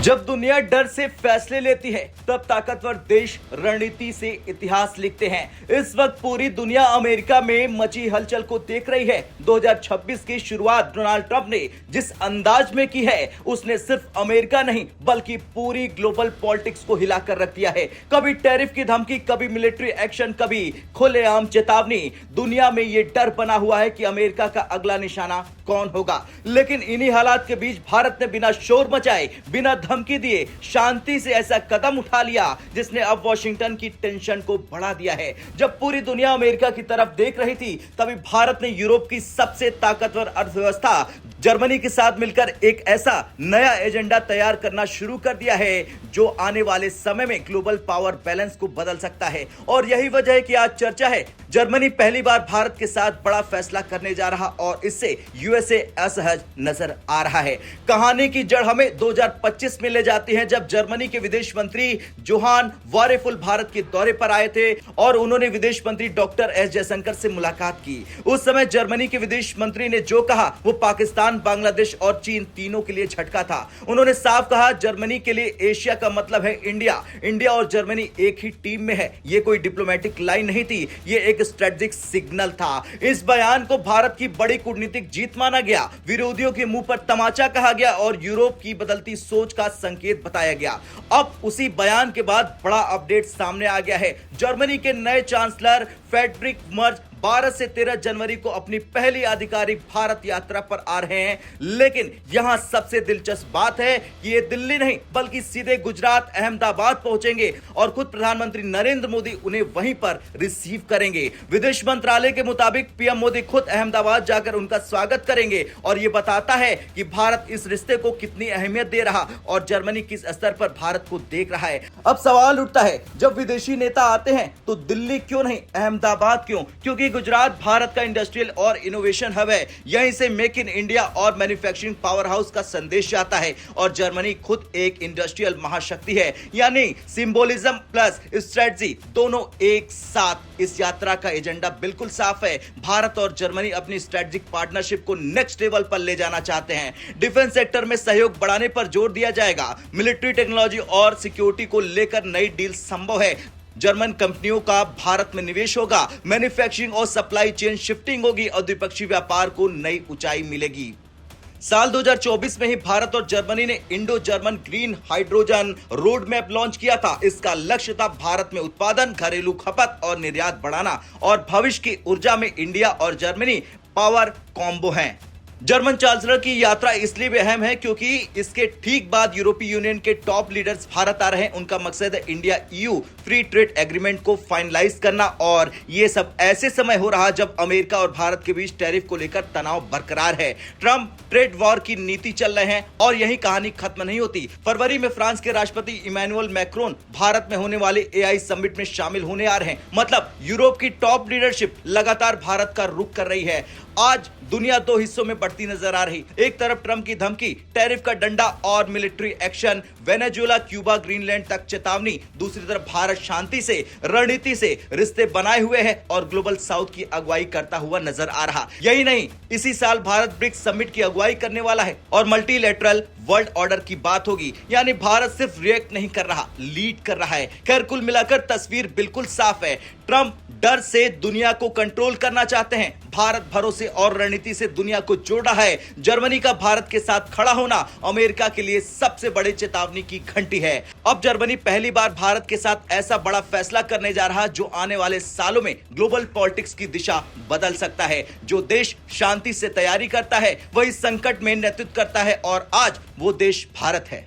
जब दुनिया डर से फैसले लेती है तब ताकतवर देश रणनीति से इतिहास लिखते हैं। इस वक्त पूरी दुनिया अमेरिका में मची हलचल को देख रही है। 2026 की शुरुआत डोनाल्ड ट्रंप ने जिस अंदाज में की है उसने सिर्फ अमेरिका नहीं बल्कि पूरी ग्लोबल पॉलिटिक्स को हिलाकर रख दिया है। कभी टैरिफ की धमकी, कभी मिलिट्री एक्शन, कभी खुलेआम चेतावनी। दुनिया में यह डर बना हुआ है कि अमेरिका का अगला निशाना कौन होगा। लेकिन इन्हीं हालात के बीच भारत ने बिना शोर मचाए, बिना धमकी दिए शांति से ऐसा कदम उठा लिया जिसने अब वॉशिंगटन की टेंशन को बढ़ा दिया है। जब पूरी दुनिया अमेरिका की तरफ देख रही थी तभी भारत ने यूरोप की सबसे ताकतवर अर्थव्यवस्था जर्मनी के साथ मिलकर एक ऐसा नया एजेंडा तैयार करना शुरू कर दिया है जो आने वाले समय में ग्लोबल पावर बैलेंस को बदल सकता है। और यही वजह है कि आज चर्चा है। जर्मनी पहली बार भारत के साथ बड़ा फैसला करने जा रहा और इससे यूएसए असहज नजर आ रहा है। कहानी की जड़ हमें 2025 में ले जाती है जब जर्मनी के विदेश मंत्री जोहान वारेफुल भारत के दौरे पर आए थे और उन्होंने विदेश मंत्री डॉक्टर एस जयशंकर से मुलाकात की। उस समय जर्मनी के विदेश मंत्री ने जो कहा वो पाकिस्तान, बांग्लादेश और चीन तीनों के लिए झटका था। उन्होंने साफ कहा जर्मनी के लिए एशिया का मतलब है इंडिया। इंडिया और जर्मनी एक ही टीम में है। ये कोई डिप्लोमेटिक लाइन नहीं थी, ये एक स्ट्रेटेजिक सिग्नल था। इस बयान को भारत की बड़ी कूटनीतिक जीत माना गया, विरोधियों के मुंह पर तमाचा कहा गया और यूरोप की बदलती सोच का संकेत बताया गया। अब उसी बयान के बाद बड़ा अपडेट सामने आ गया है। जर्मनी के नए चांसलर फ्रेडरिक मर्ज 12 से 13 जनवरी को अपनी पहली आधिकारिक भारत यात्रा पर आ रहे हैं। लेकिन यहां सबसे दिलचस्प बात है कि ये दिल्ली नहीं बल्कि सीधे गुजरात, अहमदाबाद पहुंचेंगे और खुद प्रधानमंत्री नरेंद्र मोदी उन्हें वहीं पर रिसीव करेंगे। विदेश मंत्रालय के मुताबिक पीएम मोदी खुद अहमदाबाद जाकर उनका स्वागत करेंगे और यह बताता है कि भारत इस रिश्ते को कितनी अहमियत दे रहा और जर्मनी किस स्तर पर भारत को देख रहा है। अब सवाल उठता है जब विदेशी नेता आते हैं तो दिल्ली क्यों नहीं, अहमदाबाद क्यों? क्योंकि गुजरात भारत का इंडस्ट्रियल और इनोवेशन हब है। यहीं से मेक इन इंडिया और मैन्युफैक्चरिंग पावर हाउस का संदेश जाता है और जर्मनी खुद एक इंडस्ट्रियल महाशक्ति है। यानी सिंबोलिज्म प्लस स्ट्रेटजी दोनों एक साथ। इस यात्रा का एजेंडा बिल्कुल साफ है। भारत और जर्मनी अपनी स्ट्रेटेजिक पार्टनरशिप को नेक्स्ट लेवल पर ले जाना चाहते हैं। डिफेंस सेक्टर में सहयोग बढ़ाने पर जोर दिया जाएगा। मिलिट्री टेक्नोलॉजी और सिक्योरिटी को लेकर नई डील संभव है। जर्मन कंपनियों का भारत में निवेश होगा, मैन्युफैक्चरिंग और सप्लाई चेन शिफ्टिंग होगी और द्विपक्षीय व्यापार को नई ऊंचाई मिलेगी। साल 2024 में ही भारत और जर्मनी ने Indo German green hydrogen road map launch किया था। इसका लक्ष्य था भारत में उत्पादन, घरेलू खपत और निर्यात बढ़ाना और भविष्य की ऊर्जा में इंडिया और जर्मनी पावर कॉम्बो हैं। जर्मन चांसलर की यात्रा इसलिए भी अहम है क्योंकि इसके ठीक बाद यूरोपीय यूनियन के टॉप लीडर्स भारत आ रहे हैं। उनका मकसद है India EU free trade agreement को फाइनलाइज करना और ये सब ऐसे समय हो रहा जब अमेरिका और भारत के बीच टैरिफ को लेकर तनाव बरकरार है। ट्रंप ट्रेड वॉर की नीति चल रहे हैं और यही कहानी खत्म नहीं होती। फरवरी में फ्रांस के राष्ट्रपति इमैनुअल मैक्रोन भारत में होने वाले एआई समिट में शामिल होने आ रहे हैं। मतलब यूरोप की टॉप लीडरशिप लगातार भारत का रुख कर रही है। आज दुनिया दो हिस्सों में बढ़ती नजर आ रही। एक तरफ ट्रंप की धमकी, टैरिफ का डंडा और military action, Venezuela, Cuba, Greenland तक चेतावनी। दूसरी तरफ भारत शांति से, रणनीति से रिश्ते बनाए हुए है और ग्लोबल साउथ की अगुवाई करता हुआ नजर आ रहा। यही नहीं, इसी साल भारत ब्रिक्स समिट की अगुवाई करने वाला है और मल्टीलैटरल वर्ल्ड ऑर्डर की बात होगी। यानी भारत सिर्फ रिएक्ट नहीं कर रहा, लीड कर रहा है। खैर, कुल मिलाकर तस्वीर बिल्कुल साफ है। ट्रंप डर से दुनिया को कंट्रोल करना चाहते हैं। भारत भरोसे और रणनीति से दुनिया को जोड़ रहा है। जर्मनी का भारत के साथ खड़ा होना अमेरिका के लिए सबसे बड़े चेतावनी की घंटी है। अब जर्मनी पहली बार भारत के साथ ऐसा बड़ा फैसला करने जा रहा जो आने वाले सालों में ग्लोबल पॉलिटिक्स की दिशा बदल सकता है। जो देश शांति से तैयारी करता है वही संकट में नेतृत्व करता है और आज वो देश भारत है।